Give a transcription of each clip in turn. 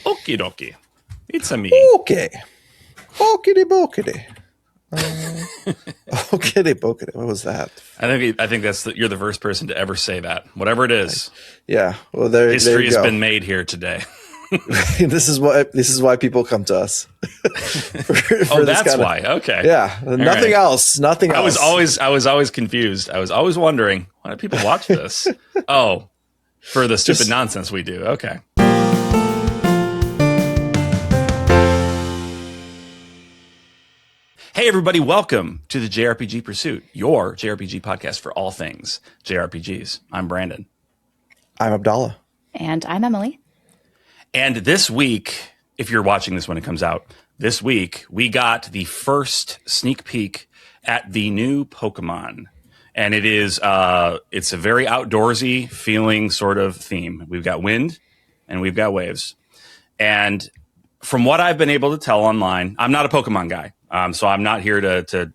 Okie dokie. It's a me. Okay. Okity bokity. Okity bokity. What was that? I think you're the first person to ever say that. Whatever it is. Yeah. Well, there history you go. has been made here today. This is why people come to us. for that's why. Okay. Yeah. Nothing else. Nothing else. I was always confused. I was always wondering, why do people watch this? Oh, for the stupid nonsense we do. Okay. Hey, everybody, welcome to the JRPG Pursuit, your JRPG podcast for all things JRPGs. I'm Brandon. I'm Abdallah. And I'm Emily. And this week, if you're watching this when it comes out, this week, we got the first sneak peek at the new Pokemon. And it's a very outdoorsy feeling sort of theme. We've got wind and we've got waves. And from what I've been able to tell online, I'm not a Pokemon guy. So I'm not here to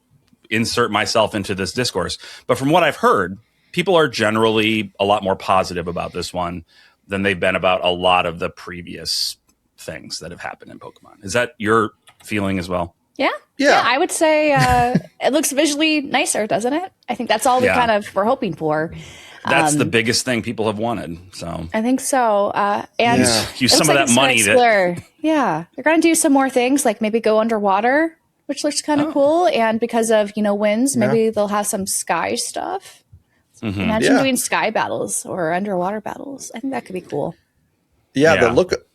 insert myself into this discourse. But from what I've heard, people are generally a lot more positive about this one than they've been about a lot of the previous things that have happened in Pokemon. Is that your feeling as well? Yeah. I would say it looks visually nicer, doesn't it? I think that's all we kind of were hoping for. That's the biggest thing people have wanted. So I think so. And use some of that money. They're going to do some more things, like maybe go underwater, which looks kind of cool. And because of, winds, maybe they'll have some sky stuff. Mm-hmm. Imagine doing sky battles or underwater battles. I think that could be cool. Yeah,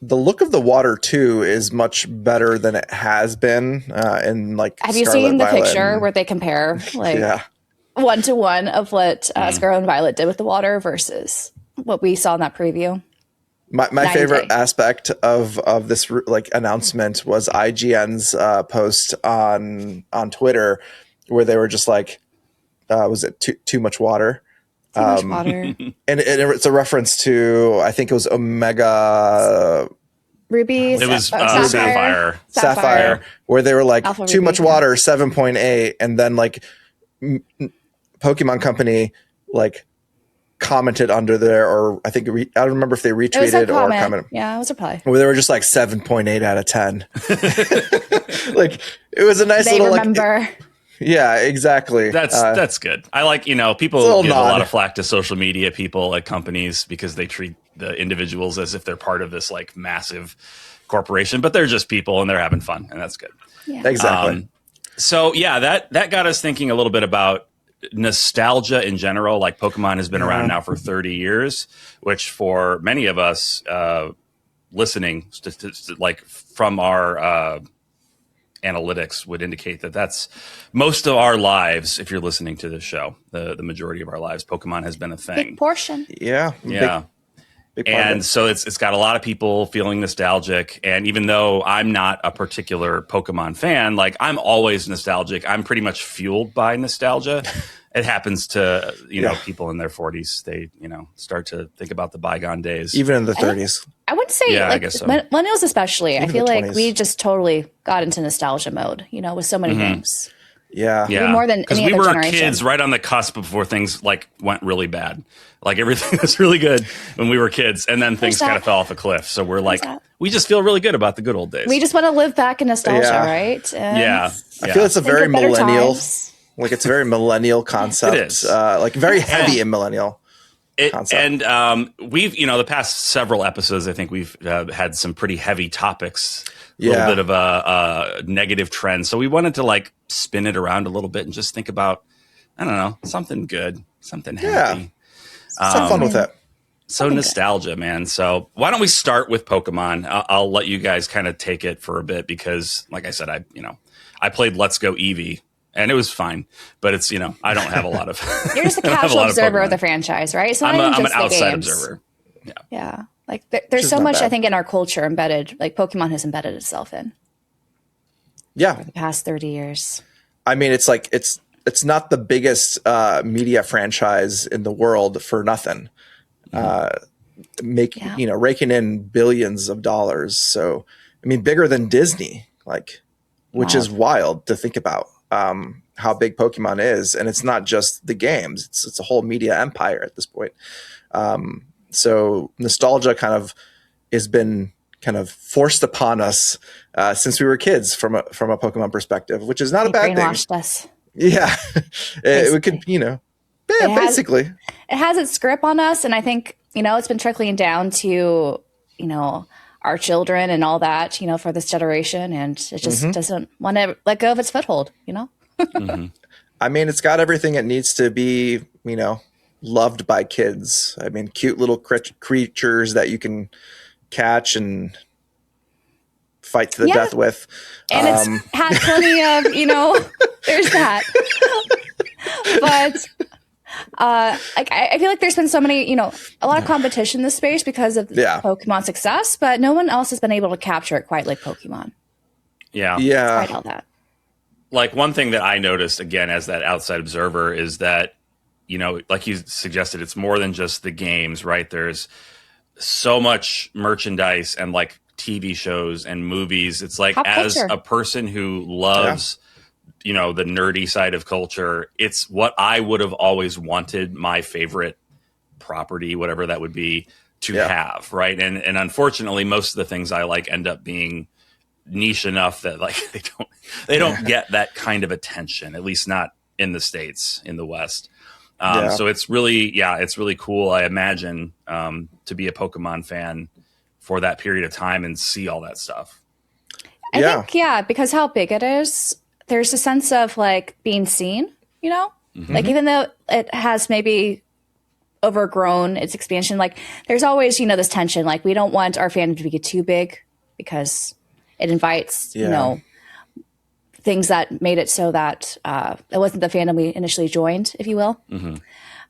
the look of the water too is much better than it has been in like. Have you seen the picture where they compare one to one of what Scarlet and Violet did with the water versus what we saw in that preview? My favorite aspect of this announcement was IGN's post on Twitter where they were just like, was it too much water? Too much water. And it's a reference to, I think it was Omega Ruby. It was Sapphire, where they were like, Alpha too Ruby, much water, 7.8, and then like Pokemon Company like commented under there, or I think I don't remember if they retweeted or commented. Yeah, it was a reply. Where they were just like 7.8 out of 10. Like it was a nice they little remember. Yeah, exactly. That's good. I like, people give a lot of flack to social media people at companies because they treat the individuals as if they're part of this like massive corporation, but they're just people and they're having fun, and that's good. Yeah. Exactly. That got us thinking a little bit about nostalgia in general. Like Pokemon has been around now for 30 years, which for many of us listening, like from our analytics would indicate that that's most of our lives. If you're listening to this show, the majority of our lives, Pokemon has been a thing. Big portion. Yeah. Big and so it's got a lot of people feeling nostalgic. And even though I'm not a particular Pokemon fan, like I'm always nostalgic. I'm pretty much fueled by nostalgia. It happens to, people in their 40s. They, start to think about the bygone days. Even in the 30s. I would say, I guess so. millennials especially. Even I feel like 20s. we just totally got into nostalgia mode, with so many things. Yeah. Yeah. More than any we other were generation. kids right on the cusp before things like went really bad. Like everything was really good when we were kids, and then things kind of fell off a cliff. So we're like, we just feel really good about the good old days. We just want to live back in nostalgia, right? And I feel it's a very millennial. Times. Like it's a very millennial concept. It is. Like very heavy in millennial concept. And we've, the past several episodes, I think we've had some pretty heavy topics, a little bit of a negative trend. So we wanted to like spin it around a little bit and just think about, I don't know, something good, something happy. Have fun with it. So nostalgia, man. So why don't we start with Pokemon? I'll let you guys kind of take it for a bit because, like I said, I played Let's Go Eevee. And it was fine, but it's, I don't have a lot of. You're just a casual observer of the franchise, right? So I'm an outside observer. Yeah. Like there's so much, I think, in our culture embedded, like Pokemon has embedded itself in. Yeah. For the past 30 years. I mean, it's like, it's not the biggest media franchise in the world for nothing. Raking in billions of dollars. So, I mean, bigger than Disney, which is wild to think about. How big Pokemon is, and it's not just the games; it's a whole media empire at this point. So nostalgia kind of has been kind of forced upon us since we were kids from a Pokemon perspective, which is not a bad thing. Brainwashed us. Yeah, we could, basically. It has its grip on us, and I think it's been trickling down to our children and all that for this generation, and it just doesn't want to let go of its foothold. I mean, it's got everything it needs to be, loved by kids. I mean, cute little creatures that you can catch and fight to the death with. And it's had plenty of, there's that. But I feel like there's been so many, a lot of competition in this space because of Pokemon's success, but no one else has been able to capture it quite like Pokemon. Yeah. Despite all that. Like one thing that I noticed again as that outside observer is that, like you suggested, it's more than just the games, right? There's so much merchandise and like TV shows and movies. It's like as a person who loves, the nerdy side of culture, it's what I would have always wanted my favorite property, whatever that would be, to have, right? And unfortunately, most of the things I like end up being niche enough that like they don't get that kind of attention, at least not in the States, in the West. So it's really cool, I imagine, to be a Pokemon fan for that period of time and see all that stuff. I think, because how big it is, there's a sense of like being seen, like even though it has maybe overgrown its expansion, like there's always, this tension. Like we don't want our fandom to get too big because it invites, things that made it so that it wasn't the fandom we initially joined, if you will.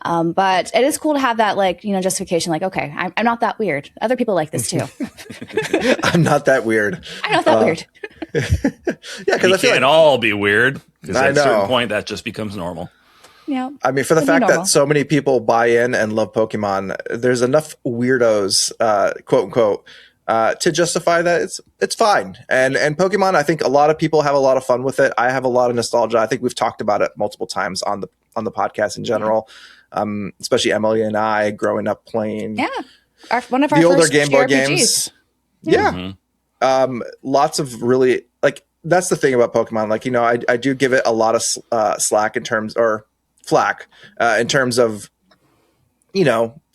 But it is cool to have that, like, justification. Like, okay, I'm not that weird. Other people like this too. I'm not that weird. I'm not that weird. Because I feel can't all be weird. Because at a certain point, that just becomes normal. Yeah. I mean, for the fact that so many people buy in and love Pokemon, there's enough weirdos, quote unquote, to justify that it's fine. And Pokemon, I think a lot of people have a lot of fun with it. I have a lot of nostalgia. I think we've talked about it multiple times on the podcast in general, especially Emily and I growing up playing. Yeah, one of our the older first Game Boy JRPGs. games. Yeah, lots of really like. That's the thing about Pokemon. Like I do give it a lot of flack in terms of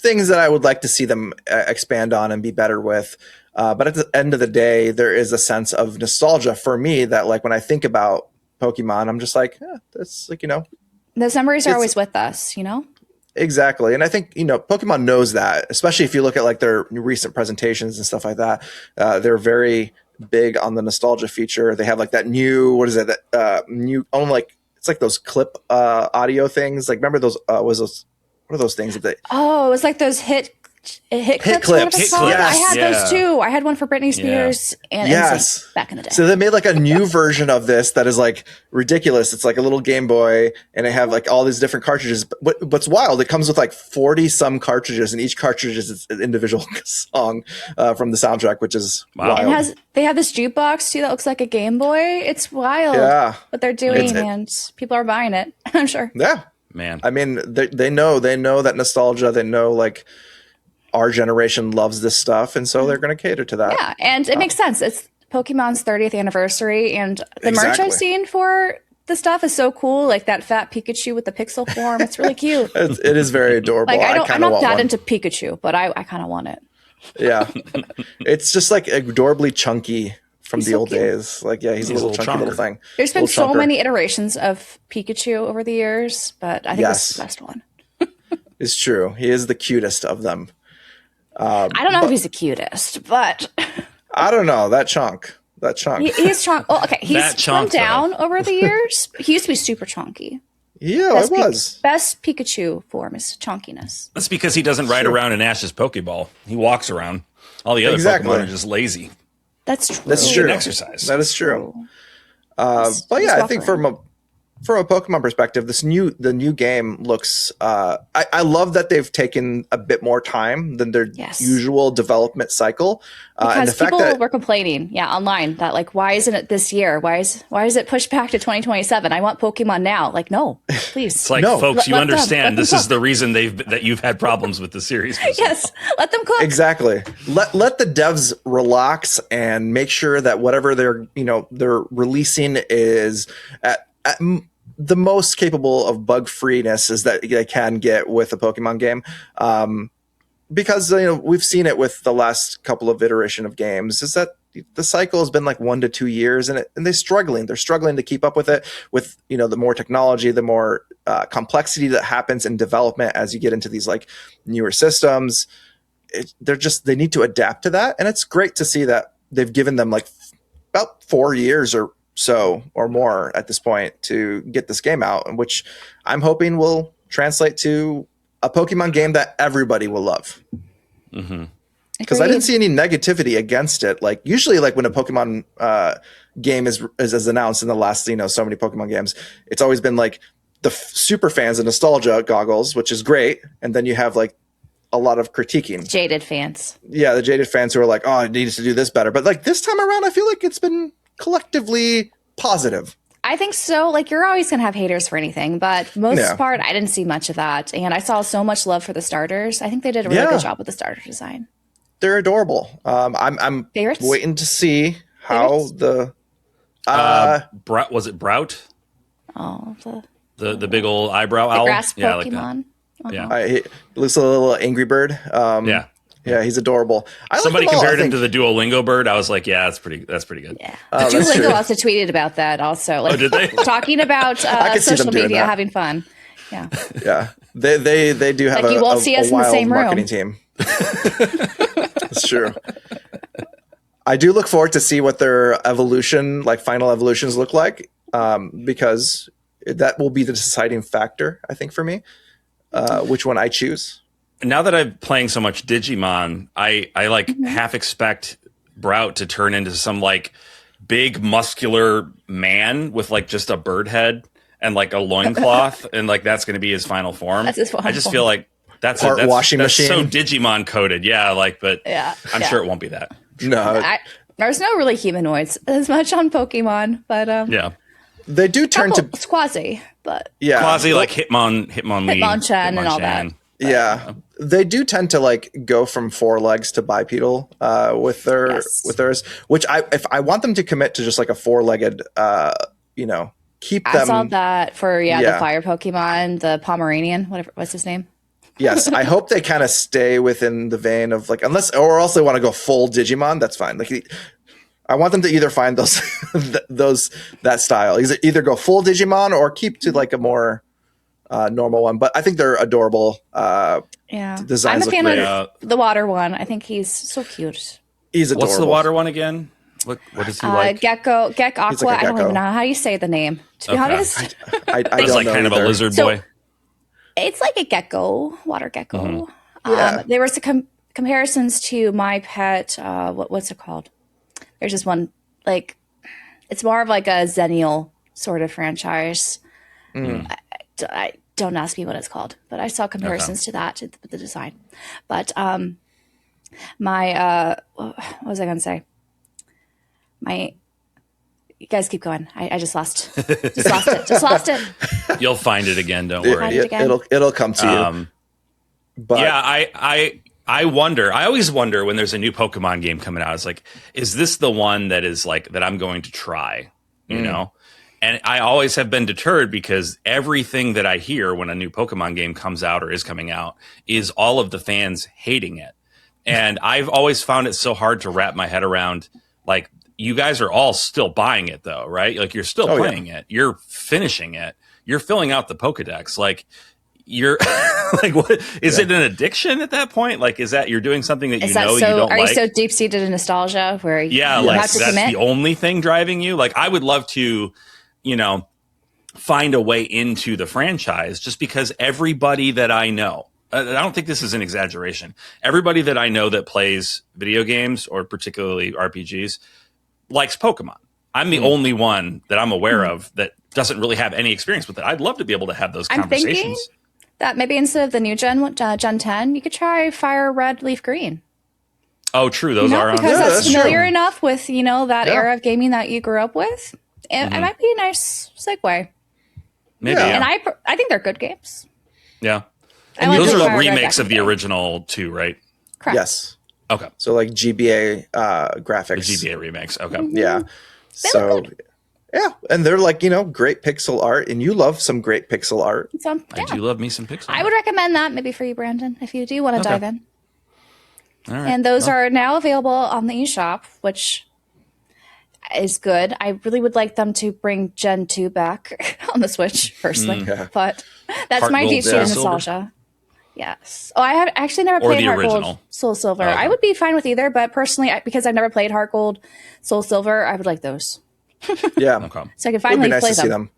things that I would like to see them expand on and be better with. But at the end of the day, there is a sense of nostalgia for me that, like, when I think about Pokemon, I'm just like, that's like, those memories are always with us, Exactly. And I think, Pokemon knows that, especially if you look at like their recent presentations and stuff like that. They're very big on the nostalgia feature. They have like that new, it's like those clip audio things. Like, remember those, what are those things that they? Oh, it was like those hit clips. Yes. I had those too. I had one for Britney Spears and NSYNC back in the day. So they made like a new version of this that is like ridiculous. It's like a little Game Boy, and they have like all these different cartridges. But what's wild, it comes with like 40 some cartridges, and each cartridge is an individual song from the soundtrack, which is wild. And they have this jukebox too that looks like a Game Boy. It's wild what they're doing, and people are buying it, I'm sure. Yeah. Man. I mean, they know that nostalgia. They know like our generation loves this stuff, and so they're going to cater to that. Yeah, and it makes sense. It's Pokemon's 30th anniversary, and the merch I've seen for the stuff is so cool. Like that fat Pikachu with the pixel form. It's really cute. It is very adorable. Like I'm not that into Pikachu, but I kind of want it. Yeah, it's just like adorably chunky from the old days. Like, he's a little chunky little thing. There's been so many iterations of Pikachu over the years, but I think this is the best one. It's true. He is the cutest of them. I don't know if he's the cutest, but I don't know that chunk. He's chunk. Oh, okay, he's slimmed down over the years. He used to be super chunky. Yeah, it was. Best Pikachu form is chunkiness. That's because he doesn't ride around in Ash's Pokeball. He walks around. All the other Pokemon are just lazy. That's true. That's true. Exercise. That is true. But yeah, I think from from a Pokemon perspective, the new game looks. I love that they've taken a bit more time than their usual development cycle. Because and the people fact that were complaining, online, that like, why isn't it this year? Why is it pushed back to 2027? I want Pokemon now. Like, no, please. It's like, no. folks, you understand this cook. is the reason that you've had problems with the series. Yes, let them cook. Exactly. Let the devs relax and make sure that whatever they're releasing is at the most capable of bug freeness is that they can get with a Pokemon game. Because we've seen it with the last couple of iteration of games, is that the cycle has been like 1 to 2 years, and they're struggling to keep up with it. With the more technology, the more complexity that happens in development as you get into these like newer systems. They need to adapt to that, and it's great to see that they've given them like about 4 years or so or more at this point to get this game out, which I'm hoping will translate to a Pokemon game that everybody will love. Because I didn't see any negativity against it. Like usually, like when a Pokemon game is announced in the last so many Pokemon games, it's always been like the super fans of nostalgia goggles, which is great, and then you have like a lot of critiquing. Jaded fans. Yeah, the jaded fans who are like, oh, it needs to do this better. But like this time around, I feel like it's been collectively positive. I think so. Like, you're always going to have haters for anything, but most part, I didn't see much of that. And I saw so much love for the starters. I think they did a really good job with the starter design. They're adorable. I'm waiting to see how the was it Brout? Oh, the big old eyebrow owl. Grass yeah, Pokemon. I like that. He looks a little Angry Bird. Yeah, he's adorable. Somebody compared him to the Duolingo bird. I was like, yeah, that's pretty good. Yeah. Duolingo also tweeted about that also. Like, did they? Talking about social media, having fun. Yeah. Yeah. They do have you won't see us in the same marketing team. That's true. I do look forward to see what their final evolutions look like, because that will be the deciding factor, I think, for me, which one I choose. Now that I'm playing so much Digimon, I half expect Brout to turn into some like big muscular man with like just a bird head and like a loincloth and like that's going to be his final form. That's his final I just form. feel like that's washing machine. So Digimon coded. Yeah, I'm sure it won't be that. No. There's no really humanoids as much on Pokemon, but they do turn to it's quasi, but quasi like Hitmonchan and all that. Yeah, they do tend to like go from 4 legs to bipedal with theirs. Which if I want them to commit to just like a 4-legged, keep them. I saw that for the fire Pokemon, the Pomeranian, what's his name? Yes, I hope they kind of stay within the vein of like or else they want to go full Digimon. That's fine. Like I want them to either find that style, either go full Digimon or keep to like a more normal one, but I think they're adorable. Designs. I'm a fan of the water one. I think he's so cute. He's adorable. What's the water one again? What is he like? Gecko. Like I don't even know how you say the name. To be honest, I don't He's like know kind either. of a lizard boy. It's like a gecko, water gecko. There were some comparisons to my pet. What's it called? There's just one like it's more of like a Zennial sort of franchise. I don't ask me what it's called, but I saw comparisons to that with the design. But my what was I going to say? You guys keep going. I just lost it. You'll find it again. Don't worry. It'll come to you. But yeah, I wonder. I always wonder when there's a new Pokemon game coming out. It's like, is this the one that is like that I'm going to try? You know. And I always have been deterred because everything that I hear when a new Pokemon game comes out or is coming out is all of the fans hating it. And I've always found it so hard to wrap my head around. Like, you guys are all still buying it, though, right? Like, you're still playing it. You're finishing it. You're filling out the Pokedex. Like, you're like, what is it an addiction at that point? Like, is that you're doing something that you don't like? Are you so deep seated in nostalgia where you have to that's commit? The only thing driving you? Like, I would love to, find a way into the franchise just because everybody that I know, I don't think this is an exaggeration. Everybody that I know that plays video games or particularly RPGs likes Pokemon. I'm the only one that I'm aware of that doesn't really have any experience with it. I'd love to be able to have those conversations. I'm thinking that maybe instead of the new Gen 10, you could try Fire Red, Leaf Green. Oh, true. Those are on. Because that's familiar enough with, that era of gaming that you grew up with. It might be a nice segue. Maybe. And I think they're good games. Yeah. I like those are the Fire Red remakes back of the original too, right? Correct. Yes. Okay. So like GBA graphics. The GBA remakes. Okay. Yeah. So yeah, and they're like, great pixel art, and you love some great pixel art. I do love me some pixel art. I would recommend that maybe for you, Brandon, if you do want to dive in. All right. And those are now available on the eShop, which is good. I really would like them to bring Gen 2 back on the Switch, personally. But that's Heart my Gold, deep-seated nostalgia. Silver? Yes. Oh, I have actually never played the Heart original? Gold, Soul Silver. Okay. I would be fine with either, but personally, because I've never played Heart Gold, Soul Silver, I would like those. Yeah. Okay. So I can It would finally be nice play to see them.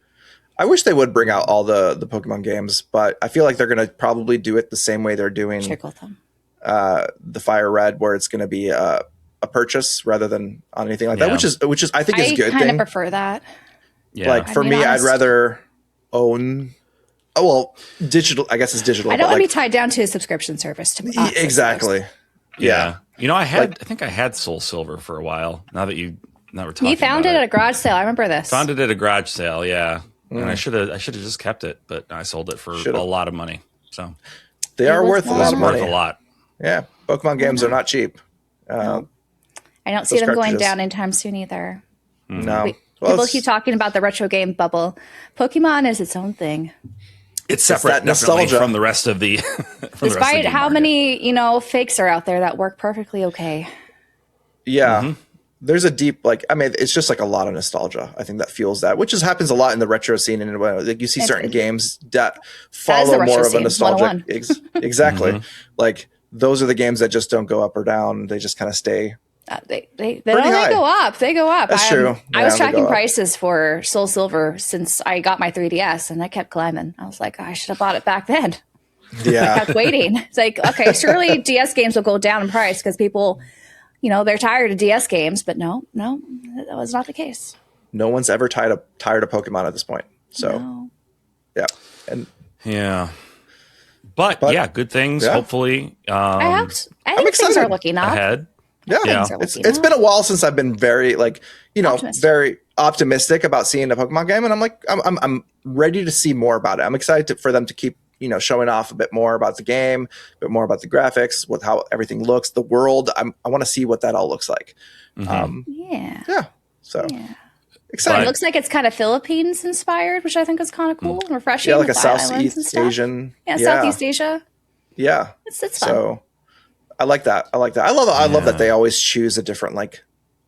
I wish they would bring out all the Pokemon games, but I feel like they're going to probably do it the same way they're doing Trickle them. the Fire Red, where it's going to be a purchase rather than on anything like that, which is I think is a good I kind thing. of prefer that. Yeah. Like for me, I'd rather own. Oh well, digital. I guess it's digital. I don't but want to like, be tied down to a subscription service. To exactly. Yeah. I think I had Soul Silver for a while. Now we're talking. You found it at a garage sale. I remember this. Found it at a garage sale. Yeah. And I should have just kept it, but I sold it for a lot of money. So they are worth a lot of money. Worth a lot. Yeah, Pokemon games are not cheap. I don't see them going down anytime soon either. No. People keep talking about the retro game bubble. Pokemon is its own thing. It's separate that nostalgia from the rest of the. Despite how many fakes are out there that work perfectly okay. Yeah. There's a deep it's just like a lot of nostalgia. I think that fuels that, which happens a lot in the retro scene, and like you see certain games that follow more of a nostalgic. Exactly. Like those are the games that just don't go up or down. They just kind of stay. They go up. They go up. That's true. I was tracking prices for Soul Silver since I got my 3DS, and I kept climbing. I was like, I should have bought it back then. Yeah. I kept waiting. It's like, okay, surely DS games will go down in price because people, they're tired of DS games. But no, that was not the case. No one's ever tired of Pokemon at this point. So, yeah. And But yeah, good things. Yeah. Hopefully, I think things are looking up ahead. Yeah, it's been a while since I've been very very optimistic about seeing a Pokemon game, and I'm like I'm ready to see more about it. I'm excited for them to keep showing off a bit more about the game, a bit more about the graphics, with how everything looks, the world. I want to see what that all looks like. So exciting. It looks like it's kind of Philippines inspired, which I think is kind of cool and refreshing. Yeah, like a Southeast Asian. Yeah, Southeast Asia. Yeah, it's fun. So I like that. I love that they always choose a different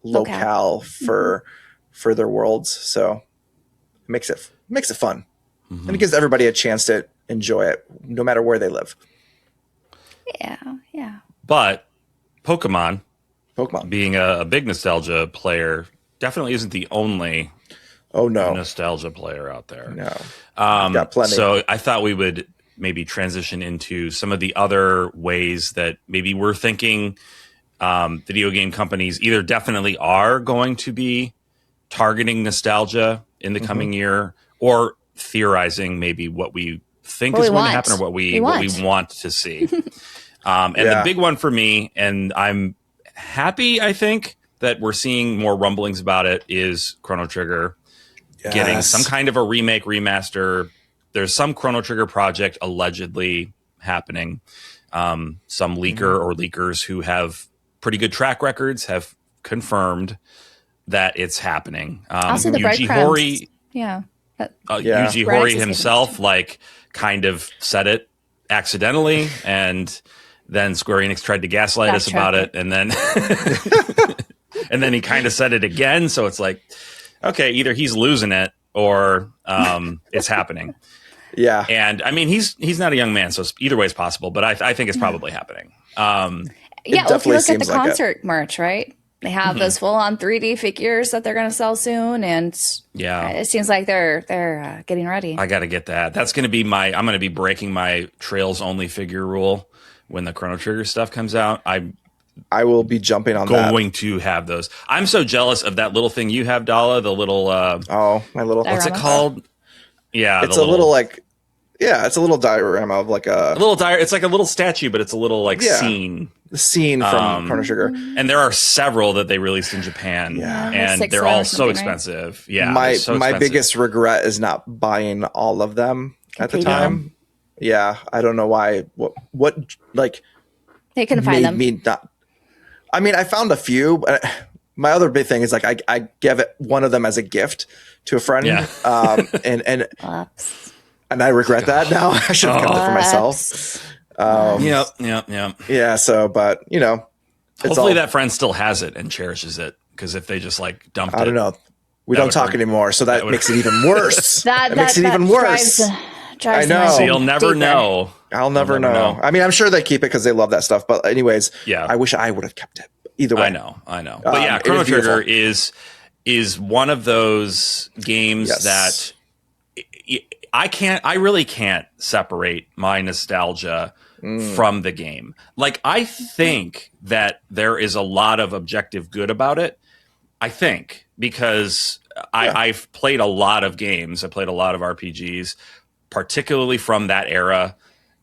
locale for their worlds. So it makes it fun, and it gives everybody a chance to enjoy it, no matter where they live. Yeah. But Pokemon being a big nostalgia player definitely isn't the only nostalgia player out there. No, got plenty. So I thought we would maybe transition into some of the other ways that maybe we're thinking video game companies either definitely are going to be targeting nostalgia in the coming year, or theorizing maybe what we think is going to happen, or what we want to see. The big one for me, and I'm happy, I think, that we're seeing more rumblings about it, is Chrono Trigger getting some kind of a remake, remaster. There's some Chrono Trigger project allegedly happening. Some leaker or leakers who have pretty good track records have confirmed that it's happening. Also, the Yuji Horii, Yuji Horii himself, kind of said it accidentally, and then Square Enix tried to gaslight us about it, and then and then he kind of said it again. So it's like, okay, either he's losing it or it's happening. Yeah. And I mean, he's not a young man, so either way is possible, but I think it's probably happening. Well, if you look at the concert merch, right? They have those full-on 3D figures that they're going to sell soon, and it seems like they're getting ready. I got to get that. That's going to be I'm going to be breaking my Trails only figure rule when the Chrono Trigger stuff comes out. I will be jumping on that. Going to have those. I'm so jealous of that little thing you have, Dala. The little my little, what's it called? Yeah, it's a little like, it's a little diorama of like a little it's like a little statue, but it's a little like scene. The scene from Chrono Trigger. And there are several that they released in Japan, and they're all so expensive. Right? Yeah, my biggest regret is not buying all of them at the time. Yeah, I don't know why. What like they couldn't find them. Me not. I mean, I found a few, but my other big thing is like I gave it one of them as a gift to a friend, and I regret that now. I should have kept it for myself. Yeah. So, but hopefully that friend still has it and cherishes it. Because if they just like dumped it, I don't know. We don't talk anymore, so that makes it even worse. that makes it even worse. I know. So you'll never know. I'll never know. I mean, I'm sure they keep it because they love that stuff. But anyways, I wish I would have kept it. Either way, I know. But yeah, Chrono Trigger is one of those games that I really can't separate my nostalgia from the game. Like, I think that there is a lot of objective good about it. I think because I've played a lot of games. I played a lot of RPGs, particularly from that era.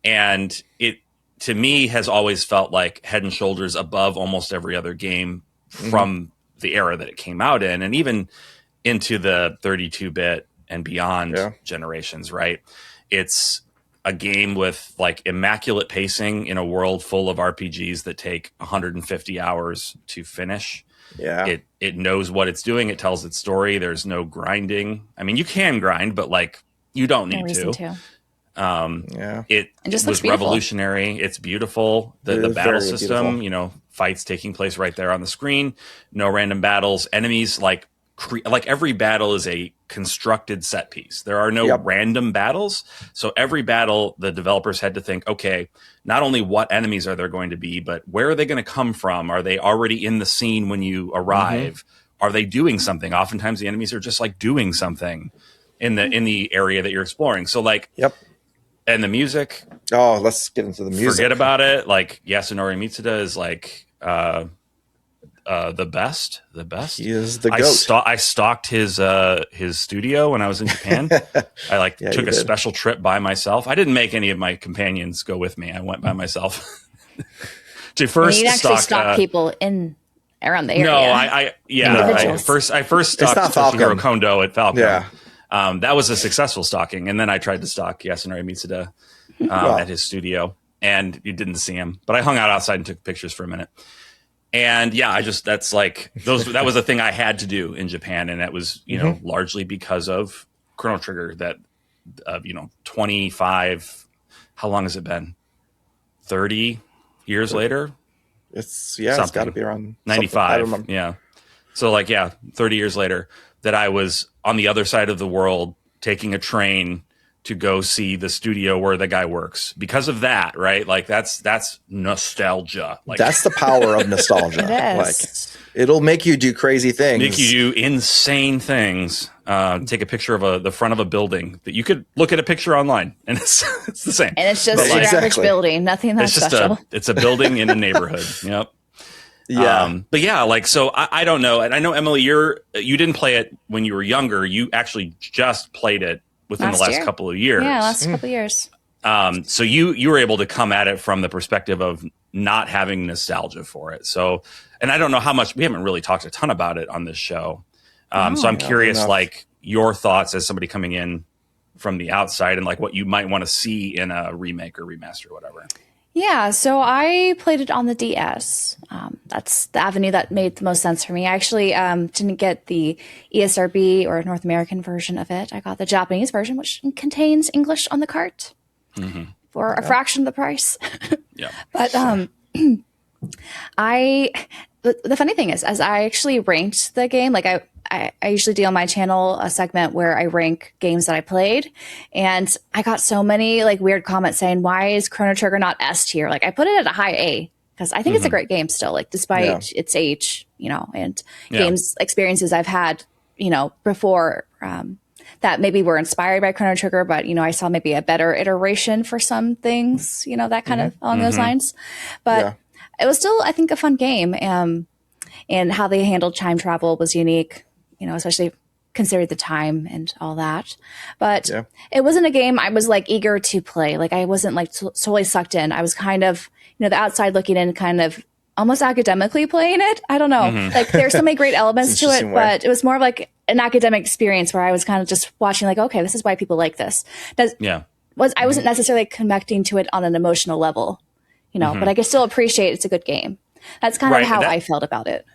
And it, to me, has always felt like head and shoulders above almost every other game from the era that it came out in, and even into the 32-bit and beyond generations, right? It's a game with like immaculate pacing in a world full of RPGs that take 150 hours to finish. Yeah. It knows what it's doing. It tells its story. There's no grinding. I mean, you can grind, but like you don't need to. It just was revolutionary. It's beautiful. The battle system, fights taking place right there on the screen. No random battles. Enemies like every battle is a constructed set piece. There are no random battles. So every battle, the developers had to think, okay, not only what enemies are there going to be, but where are they going to come from? Are they already in the scene when you arrive? Are they doing something? Oftentimes the enemies are just like doing something in the area that you're exploring. So like, and the music. Oh, let's get into the music. Forget about it. Like Yasunori Mitsuda is like, the best. He is the goat. I stalked his studio when I was in Japan. I took a special trip by myself. I didn't make any of my companions go with me. I went by myself to first stalk people in around the area. No, I first stalked Toshihiro Kondo at Falcon. Yeah. That was a successful stalking, and then I tried to stalk Yasunori Mitsuda at his studio, and you didn't see him. But I hung out outside and took pictures for a minute. And that was a thing I had to do in Japan. And that was, largely because of Chrono Trigger that, 25, how long has it been? 30 years later? It's got to be around 95. I don't remember. Yeah. So 30 years later that I was on the other side of the world taking a train to go see the studio where the guy works because of that, right? Like that's nostalgia. Like that's the power of nostalgia. It is. It'll make you do crazy things, make you do insane things. Take a picture of the front of a building that you could look at a picture online, and it's the same. And it's just your average building, nothing that's special. It's a building in a neighborhood. Yep. Yeah. But yeah, so I don't know, and I know Emily, you didn't play it when you were younger. You actually just played it within the last couple of years. Yeah, last couple of years. So you were able to come at it from the perspective of not having nostalgia for it. So, and I don't know how much, we haven't really talked a ton about it on this show. So I'm curious, your thoughts as somebody coming in from the outside and what you might want to see in a remake or remaster or whatever. Yeah, so I played it on the DS. That's the avenue that made the most sense for me. I actually didn't get the ESRB or North American version of it. I got the Japanese version, which contains English on the cart for a fraction of the price. Yeah. But the funny thing is, as I actually ranked the game, I usually do on my channel a segment where I rank games that I played, and I got so many weird comments saying, why is Chrono Trigger not S tier? I put it at a high A because I think it's a great game still, despite its age, and games experiences I've had, before that maybe were inspired by Chrono Trigger, but I saw maybe a better iteration for some things, that kind of along those lines. But it was still, I think, a fun game. And how they handled time travel was unique, especially considered the time and all that. But it wasn't a game I was like eager to play. Like I wasn't like totally sucked in. I was kind of, the outside looking in, kind of almost academically playing it. I don't know. Like there's so many great elements to it, but it was more of like an academic experience where I was kind of just watching like, okay, this is why people like this. I wasn't necessarily connecting to it on an emotional level, but I could still appreciate it's a good game. That's kind of how I felt about it.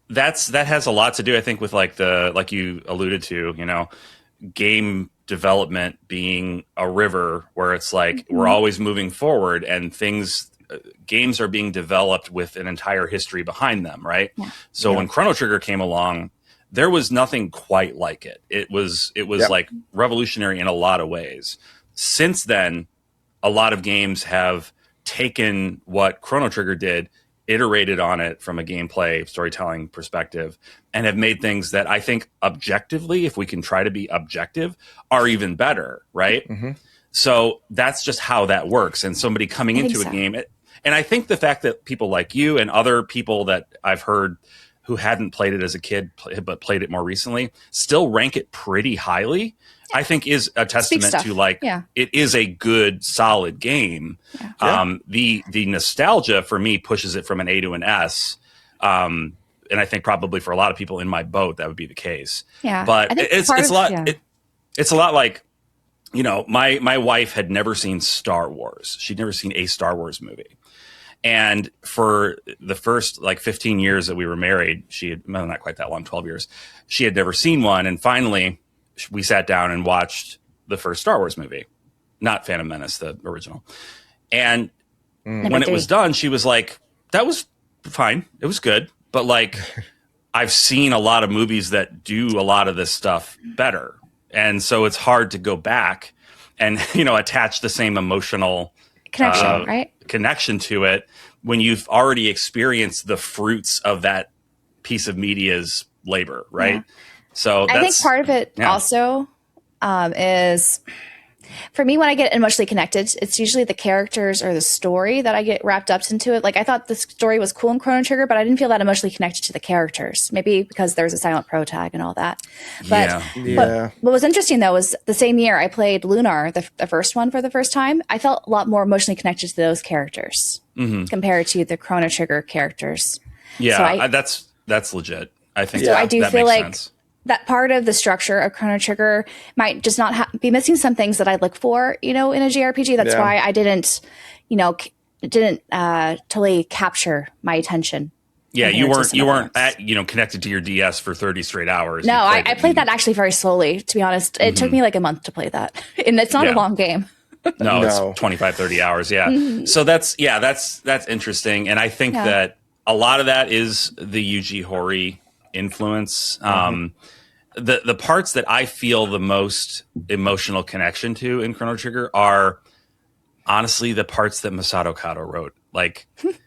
That has a lot to do, I think, with like you alluded to, game development being a river where it's like we're always moving forward and games are being developed with an entire history behind them, right? Yeah. So when Chrono Trigger came along, there was nothing quite like it. It was like revolutionary in a lot of ways. Since then, a lot of games have taken what Chrono Trigger did, iterated on it from a gameplay storytelling perspective, and have made things that I think objectively, if we can try to be objective, are even better, right? So that's just how that works. And somebody coming into a game, and I think the fact that people like you and other people that I've heard who hadn't played it as a kid but played it more recently still rank it pretty highly, I think is a testament to it is a good, solid game. The nostalgia for me pushes it from an A to an S. And I think probably for a lot of people in my boat, that would be the case. Yeah. But it's a lot. It's a lot like, my wife had never seen Star Wars. She'd never seen a Star Wars movie. And for the first 15 years that we were married, she had, well, not quite that long, 12 years, she had never seen one. And finally we sat down and watched the first Star Wars movie, not Phantom Menace, the original. And when it was done, she was like, that was fine. It was good. But I've seen a lot of movies that do a lot of this stuff better. And so it's hard to go back and, attach the same emotional connection to it when you've already experienced the fruits of that piece of media's labor, right? Yeah. So I think part of it also is, for me, when I get emotionally connected, it's usually the characters or the story that I get wrapped up into it. Like I thought the story was cool in Chrono Trigger, but I didn't feel that emotionally connected to the characters. Maybe because there's a silent pro tag and all that. But what was interesting though was the same year I played Lunar, the first one, for the first time. I felt a lot more emotionally connected to those characters compared to the Chrono Trigger characters. Yeah, so that's legit. I think so. I do feel like sense. That part of the structure of Chrono Trigger might just not be missing some things that I look for, in a JRPG. That's why I didn't totally capture my attention. Yeah, you weren't connected to your DS for 30 straight hours. No, I played that actually very slowly, to be honest. It took me like a month to play that. And it's not a long game. No, it's 25, 30 hours. Yeah. So that's interesting. And I think that a lot of that is the Yuji Horii influence. The parts that I feel the most emotional connection to in Chrono Trigger are honestly the parts that Masato Kato wrote. Like, honestly,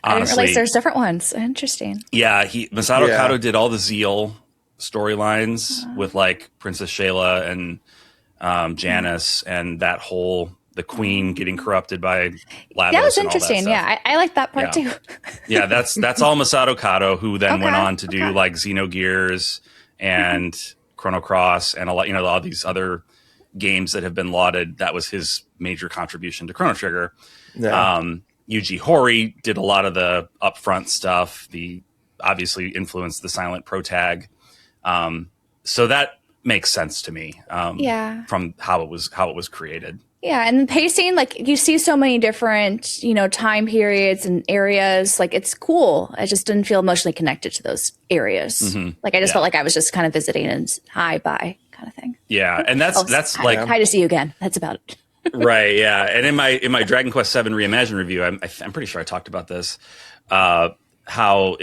I didn't realize there's different ones. Interesting. Yeah, Masato Kato did all the Zeal storylines with Princess Shayla and Janice and that whole the queen getting corrupted by Lavos. That was interesting. Yeah, I like that part too. Yeah, that's all Masato Kato, who then went on to do Xenogears and Chrono Cross and a lot of these other games that have been lauded. That was his major contribution to Chrono Trigger. Yeah. Yuji Horii did a lot of the upfront stuff. Obviously influenced the silent pro tag. So that makes sense to me. From how it was created. Yeah, and pacing, you see so many different, time periods and areas. It's cool. I just didn't feel emotionally connected to those areas. I just felt like I was just kind of visiting and hi, bye kind of thing. Yeah, and that's hi to see you again. That's about it. Right. Yeah, and in my Dragon Quest VII Reimagined review, I'm pretty sure I talked about this. How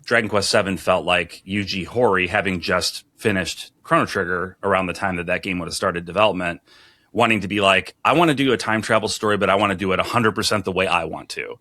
Dragon Quest VII felt like Yuji Horii, having just finished Chrono Trigger around the time that game would have started development, wanting to be I want to do a time travel story, but I want to do it 100% the way I want to.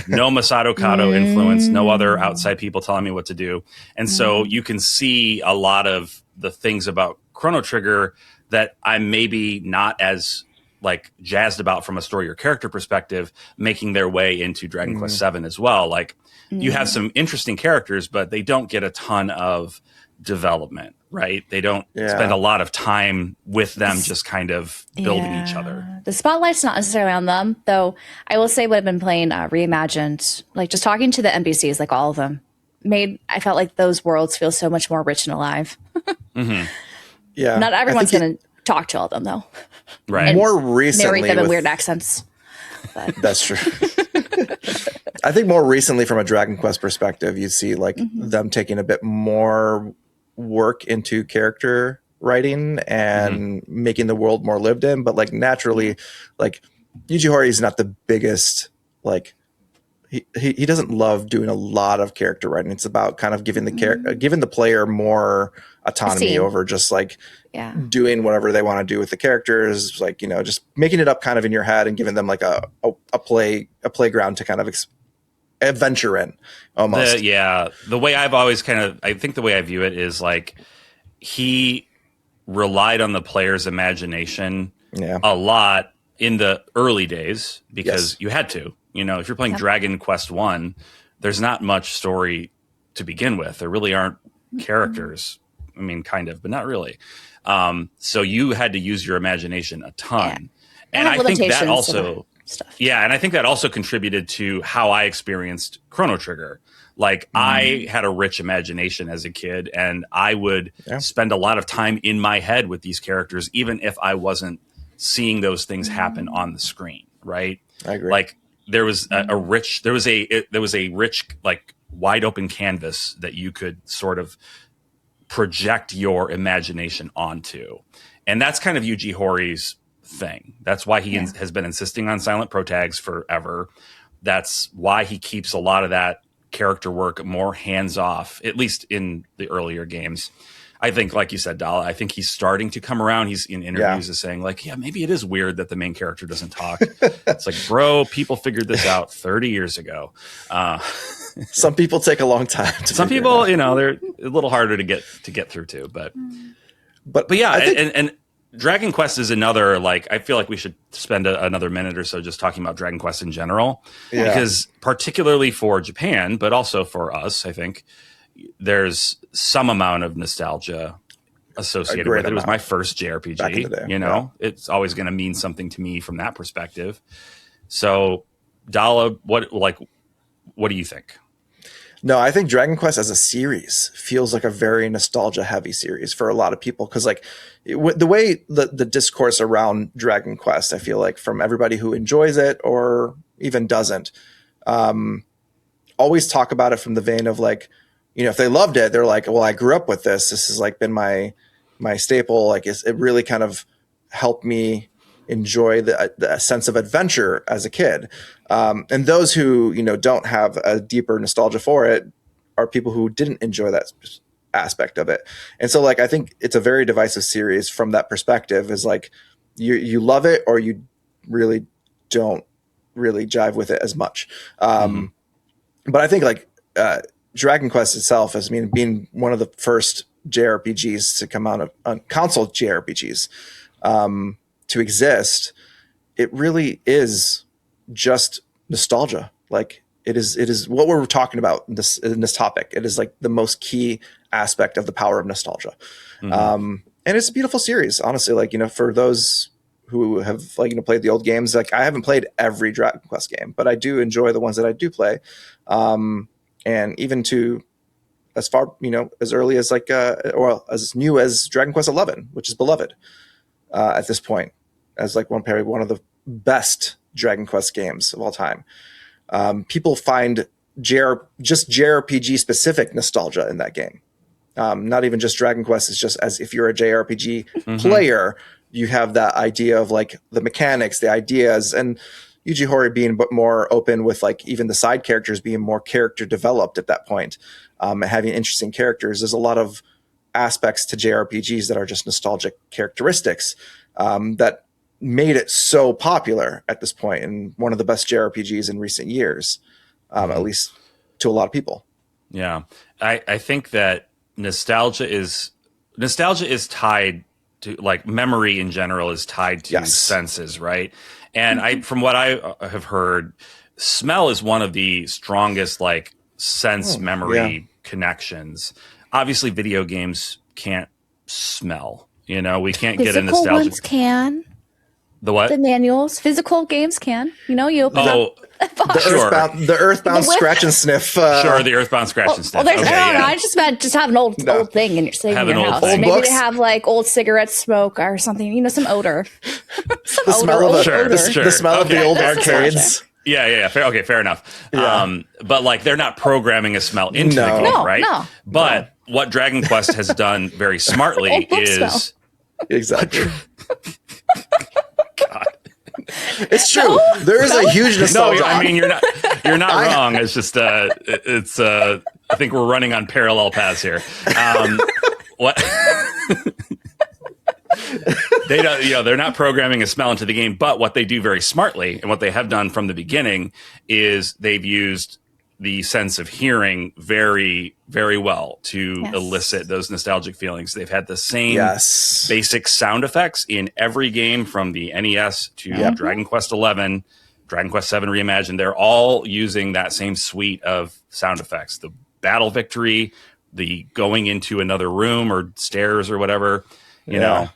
No Masato Kato influence, no other outside people telling me what to do. And so you can see a lot of the things about Chrono Trigger that I'm maybe not as like jazzed about from a story or character perspective, making their way into Dragon Quest VII as well. Like you have some interesting characters, but they don't get a ton of development, right? They don't spend a lot of time with them just kind of building each other. The spotlight's not necessarily on them, though. I will say what I've been playing Reimagined, like just talking to the NPCs, like all of them, I felt like those worlds feel so much more rich and alive. Yeah. Not everyone's going to talk to all of them, though. Right. And more recently, narrate them in weird accents. But. That's true. I think more recently, from a Dragon Quest perspective, you see like them taking a bit more work into character writing and making the world more lived in. But like naturally, like Yuji Horii is not the biggest, like he doesn't love doing a lot of character writing. It's about kind of giving the player more autonomy over just like doing whatever they want to do with the characters, like, you know, just making it up kind of in your head and giving them like a playground to kind of adventure in almost. The way I've always I think the way I view it is like he relied on the player's imagination a lot in the early days because you had to. You know, if you're playing Dragon Quest 1, there's not much story to begin with. There really aren't characters. I mean, kind of, but not really. So you had to use your imagination a ton. And I think that also and I think that also contributed to how I experienced Chrono Trigger. Like I had a rich imagination as a kid, and I would spend a lot of time in my head with these characters, even if I wasn't seeing those things happen on the screen. Right. I agree. Like, there was a rich, like wide open canvas that you could sort of project your imagination onto. And that's kind of Yuji Horii's thing. That's why he has been insisting on silent protags forever. That's why he keeps a lot of that character work more hands off, at least in the earlier games. I think, like you said, Dala, I think he's starting to come around. He's in interviews is saying like, maybe it is weird that the main character doesn't talk. It's like, bro, people figured this out 30 years ago. Some people take a long time. Some people, you know, they're a little harder to get through to, but yeah. And Dragon Quest is another, like, I feel like we should spend another minute or so just talking about Dragon Quest in general, because particularly for Japan, but also for us, I think there's some amount of nostalgia associated with it. It was my first JRPG. Back in the day, you know, it's always going to mean something to me from that perspective. So, Dala, what do you think? No, I think Dragon Quest as a series feels like a very nostalgia heavy series for a lot of people. Cause like the way the discourse around Dragon Quest, I feel like from everybody who enjoys it or even doesn't, always talk about it from the vein of like, you know, if they loved it, they're like, well, I grew up with this. This has like been my staple. Like it really kind of helped me enjoy the sense of adventure as a kid. And those who, you know, don't have a deeper nostalgia for it are people who didn't enjoy that aspect of it. And so like, I think it's a very divisive series from that perspective, is like you love it or you really don't really jive with it as much. But I think like Dragon Quest itself, as being one of the first JRPGs to come out on console JRPGs, to exist, it really is just nostalgia. Like it is what we're talking about in this topic. It is like the most key aspect of the power of nostalgia. And it's a beautiful series, honestly. Like, you know, for those who have, like, you know, played the old games, like I haven't played every Dragon Quest game, but I do enjoy the ones that I do play. And even to as far, you know, as early as like, or as new as Dragon Quest 11, which is beloved at this point, as like one of the best Dragon Quest games of all time. People find just JRPG specific nostalgia in that game. Not even just Dragon Quest. It's just, as if you're a JRPG player, you have that idea of like the mechanics, the ideas, and Yuji Horii being more open with like even the side characters being more character developed at that point, and having interesting characters. There's a lot of aspects to JRPGs that are just nostalgic characteristics that made it so popular at this point, and one of the best JRPGs in recent years, at least to a lot of people. Yeah, I think that nostalgia is tied to like memory in general is tied to senses, right? And from what I have heard, smell is one of the strongest like sense memory connections. Obviously, video games can't smell. You know, we can't get a nostalgia. Physical ones can. The what? The manuals. Physical games can. You know, you open up. The Earthbound scratch and sniff. Sure, the Earthbound scratch and sniff. Well, I don't know. I just meant just have an old thing in your house. Maybe they have like old cigarette smoke or something. You know, some odor. The smell of the old arcades. Yeah. Fair enough. Yeah. But like, they're not programming a smell into the game, right? No. But what Dragon Quest has done very smartly is exactly. God. It's true. There is a huge nostalgia. No, I mean, you're not wrong. It's just I think we're running on parallel paths here. What? They don't, they're not programming a smell into the game, but what they do very smartly and what they have done from the beginning is they've used the sense of hearing very, very well to elicit those nostalgic feelings. They've had the same basic sound effects in every game from the NES to Dragon Quest XI, Dragon Quest VII Reimagined. They're all using that same suite of sound effects. The battle victory, the going into another room or stairs or whatever, you know.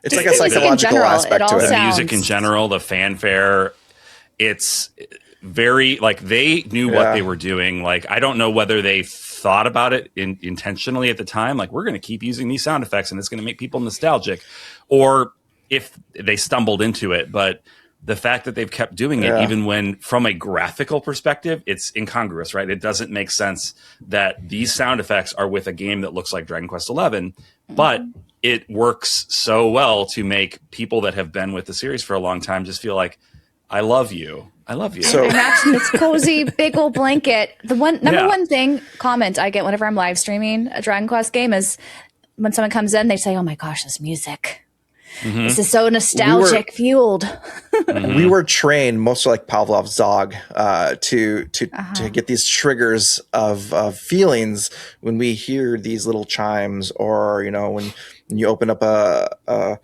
It's like a psychological aspect to it. The music in general, the fanfare, it's very like they knew what they were doing. Like, I don't know whether they thought about it intentionally at the time. Like, we're going to keep using these sound effects and it's going to make people nostalgic, or if they stumbled into it. But the fact that they've kept doing it, even when from a graphical perspective, it's incongruous, right? It doesn't make sense that these sound effects are with a game that looks like Dragon Quest XI, but it works so well to make people that have been with the series for a long time just feel like, I love you. I love you. So imagine this cozy big old blanket. The number one comment I get whenever I'm live streaming a Dragon Quest game is when someone comes in, they say, "Oh my gosh, this music. This is so nostalgic fueled." We were trained, most like Pavlov's dog, to get these triggers of feelings when we hear these little chimes, or when you open up a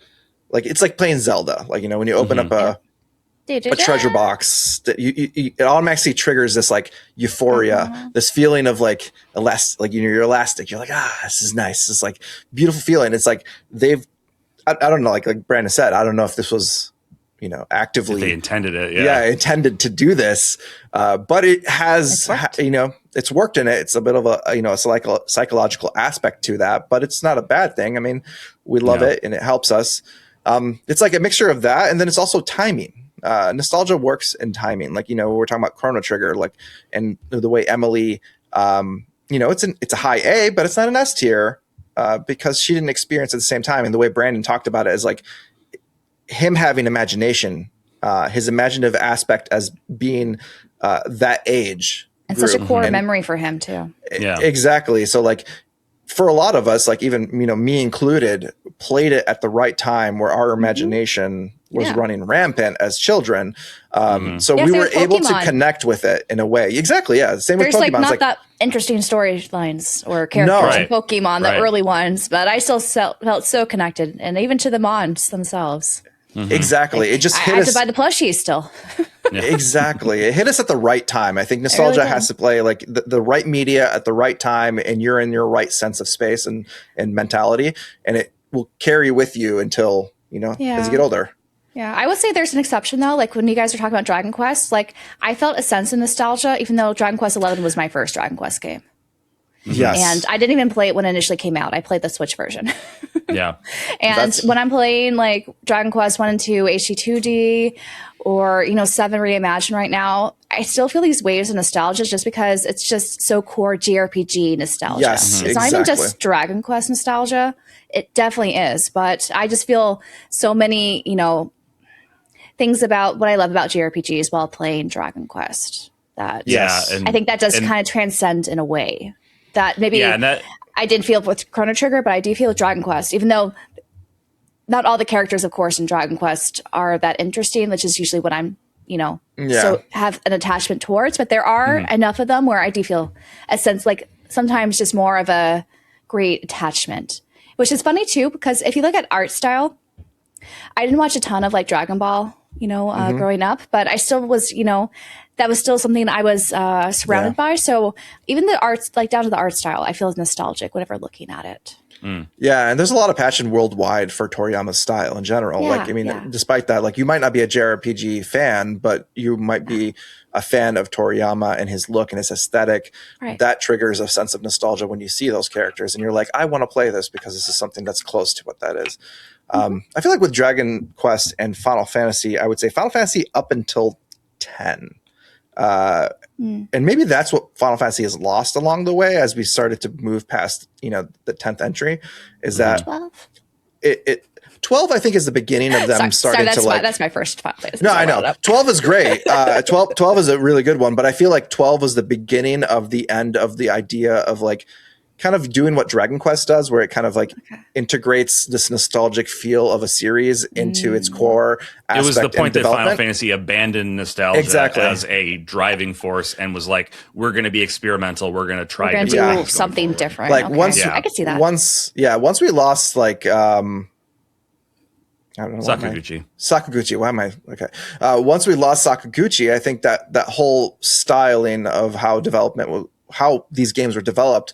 like, it's like playing Zelda. Like, when you open up a treasure box, that it automatically triggers this like euphoria, this feeling of like you're elastic. You're like, this is nice. It's like beautiful feeling. It's like I don't know, like Brandon said, I don't know if this was actively if they intended it. Intended to do this, but it has it's worked in it. It's a bit of a psychological aspect to that, but it's not a bad thing. I mean, we love it and it helps us. It's like a mixture of that, and then it's also timing. Nostalgia works in timing. Like, we're talking about Chrono Trigger, like, and the way Emily, it's a high A, but it's not an S tier, because she didn't experience it at the same time. And the way Brandon talked about it is like him having imagination, his imaginative aspect as being that age. And such a core memory for him too. Yeah, exactly. So like, for a lot of us, like even, me included, played it at the right time where our imagination was running rampant as children. So we were able to connect with it in a way. Exactly. Yeah. Same with Pokemon. There's not that interesting storylines or characters in Pokemon, the early ones, but I still felt so connected, and even to the Mons themselves. Exactly. It just hit us. I had to buy the plushies still. Exactly. It hit us at the right time. I think nostalgia has to play like the right media at the right time, and you're in your right sense of space and mentality, and it will carry with you until, as you get older. Yeah, I would say there's an exception though. Like when you guys were talking about Dragon Quest, like I felt a sense of nostalgia, even though Dragon Quest XI was my first Dragon Quest game. Yes. And I didn't even play it when it initially came out. I played the Switch version. Yeah. And when I'm playing like Dragon Quest 1 and 2 HD2D or, 7 Reimagined right now, I still feel these waves of nostalgia just because it's just so core JRPG nostalgia. Yes, It's not even just Dragon Quest nostalgia. It definitely is. But I just feel so many, things about what I love about JRPGs while playing Dragon Quest. That I think that does kind of transcend in a way. That maybe I didn't feel with Chrono Trigger, but I do feel with Dragon Quest, even though not all the characters, of course, in Dragon Quest are that interesting, which is usually what I'm, so have an attachment towards. But there are enough of them where I do feel a sense like sometimes just more of a great attachment. Which is funny too, because if you look at art style, I didn't watch a ton of like Dragon Ball, growing up, but I still was, that was still something I was surrounded by. So even the arts, like down to the art style, I feel nostalgic whenever looking at it. Yeah, and there's a lot of passion worldwide for Toriyama's style in general. Despite that, like you might not be a JRPG fan, but you might be a fan of Toriyama and his look and his aesthetic. Right. That triggers a sense of nostalgia when you see those characters, and you're like, I want to play this because this is something that's close to what that is. I feel like with Dragon Quest and Final Fantasy, I would say Final Fantasy up until 10. And maybe that's what Final Fantasy has lost along the way as we started to move past, the 10th entry, is that 12? 12, I think, is the beginning of them starting to like. That's my first Final Fantasy. No, I know. 12 is great. 12 is a really good one, but I feel like 12 was the beginning of the end of the idea of like kind of doing what Dragon Quest does, where it kind of like integrates this nostalgic feel of a series into its core aspect. It was the point that development. Final Fantasy abandoned nostalgia as a driving force and was like, we're going to be experimental. We're going to try to do something different. Like I could see that. Once we lost like, I don't know. Sakaguchi. Why am I? Okay. Once we lost Sakaguchi, I think that whole styling of how these games were developed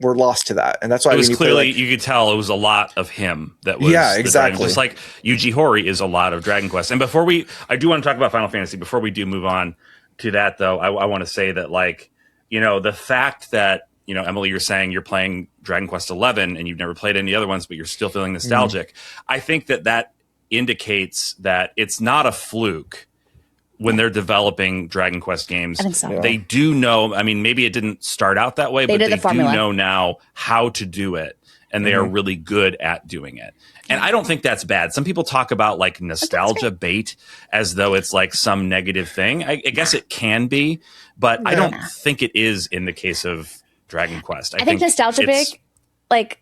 were lost to that, and that's why it was clearly you could tell it was a lot of him that was exactly just like Yuji Horii is a lot of Dragon Quest. And I do want to talk about Final Fantasy. Before we do move on to that, though, I want to say that the fact that Emily, you're saying you're playing Dragon Quest 11 and you've never played any other ones, but you're still feeling nostalgic. I think that indicates that it's not a fluke. When they're developing Dragon Quest games, I think so. They do know. I mean, maybe it didn't start out that way, but they do know now how to do it, and they are really good at doing it. And I don't think that's bad. Some people talk about like nostalgia bait as though it's like some negative thing. I guess it can be, but I don't think it is in the case of Dragon Quest. I think nostalgia bait, like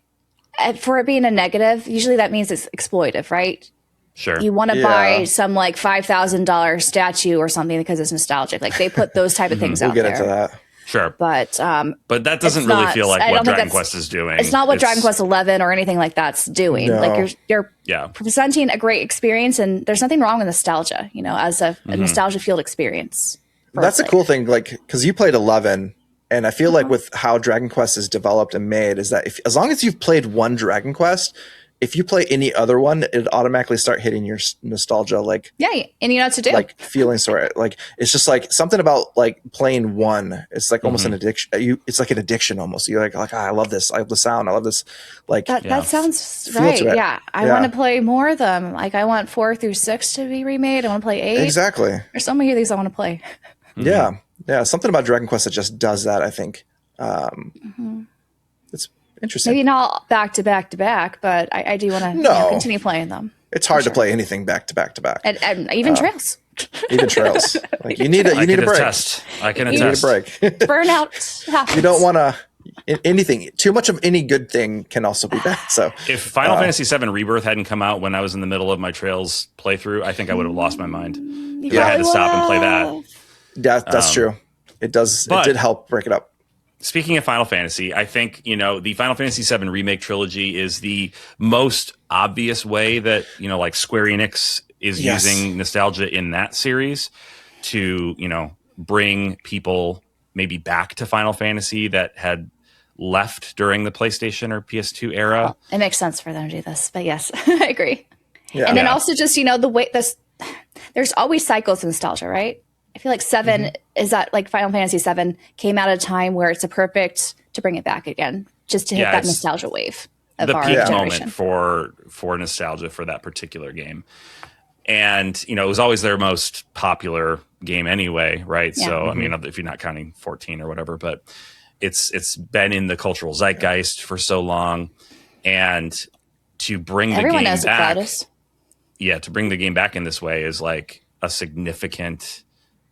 for it being a negative, usually that means it's exploitive, right? Sure. You want to buy some like $5,000 statue or something because it's nostalgic. Like they put those type of things out there. We'll get into that. Sure. But that doesn't really feel like what Dragon Quest is doing. It's not what Dragon Quest 11 or anything like that's doing. No. Like you're presenting a great experience, and there's nothing wrong with nostalgia, as a nostalgia fueled experience. That's a cool thing, like, because you played 11, and I feel like with how Dragon Quest is developed and made is that as long as you've played one Dragon Quest, if you play any other one, it automatically start hitting your nostalgia, like and you know what to do, like feelings for it. Like it's just like something about like playing one. It's like almost an addiction. It's like an addiction almost. You're like I love this. I love the sound. I love this. Like that sounds right. Yeah, I want to play more of them. Like I want 4 through 6 to be remade. I want to play 8. Exactly. There's so many of these I want to play. Yeah. Something about Dragon Quest that just does that. I think. It's interesting. Maybe not back to back to back, but I do want to continue playing them. It's hard to play anything back to back to back, and even Trails. Even Trails, like you need a break. I can attest. You need a break. Burnout happens. You don't want to anything. Too much of any good thing can also be bad. So if Final Fantasy VII Rebirth hadn't come out when I was in the middle of my Trails playthrough, I think I would have lost my mind. I had to stop and play that. Yeah, that's true. It does. It did help break it up. Speaking of Final Fantasy, I think, the Final Fantasy VII Remake trilogy is the most obvious way that, like Square Enix is using nostalgia in that series to, bring people maybe back to Final Fantasy that had left during the PlayStation or PS2 era. Well, it makes sense for them to do this, but yes, I agree. Yeah. And then also just, the way there's always cycles of nostalgia, right? I feel like 7 is that like Final Fantasy 7 came out at a time where it's a perfect to bring it back again, just to hit that nostalgia wave of the our peak generation. moment for nostalgia for that particular game. And, it was always their most popular game anyway, right? Yeah. So, I mean, if you're not counting 14 or whatever, but it's been in the cultural zeitgeist for so long. And to bring the game back. To bring the game back in this way is like a significant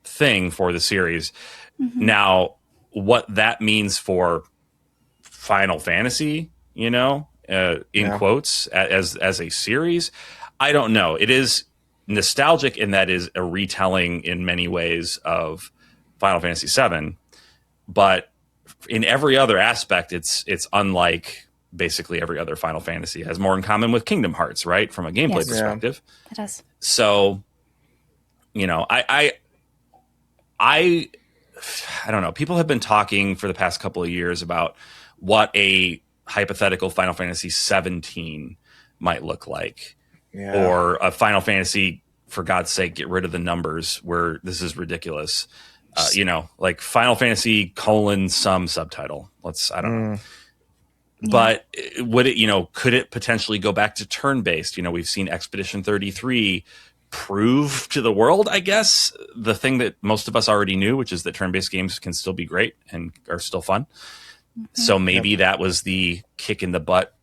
thing for the series. Now, what that means for Final Fantasy, in quotes, as a series, I don't know. It is nostalgic in that is a retelling in many ways of Final Fantasy VII, but in every other aspect, it's unlike basically every other Final Fantasy. It has more in common with Kingdom Hearts, right? From a gameplay perspective. It does. So, you know, I don't know. People have been talking for the past couple of years about what a hypothetical Final Fantasy 17 might look like, or a Final Fantasy, for God's sake, get rid of the numbers where this is ridiculous. You know, like Final Fantasy : some subtitle. I don't know. But would it, you know, could it potentially go back to turn-based? You know, we've seen Expedition 33 prove to the world, I guess, the thing that most of us already knew, which is that turn-based games can still be great and are still fun. So maybe that was the kick in the butt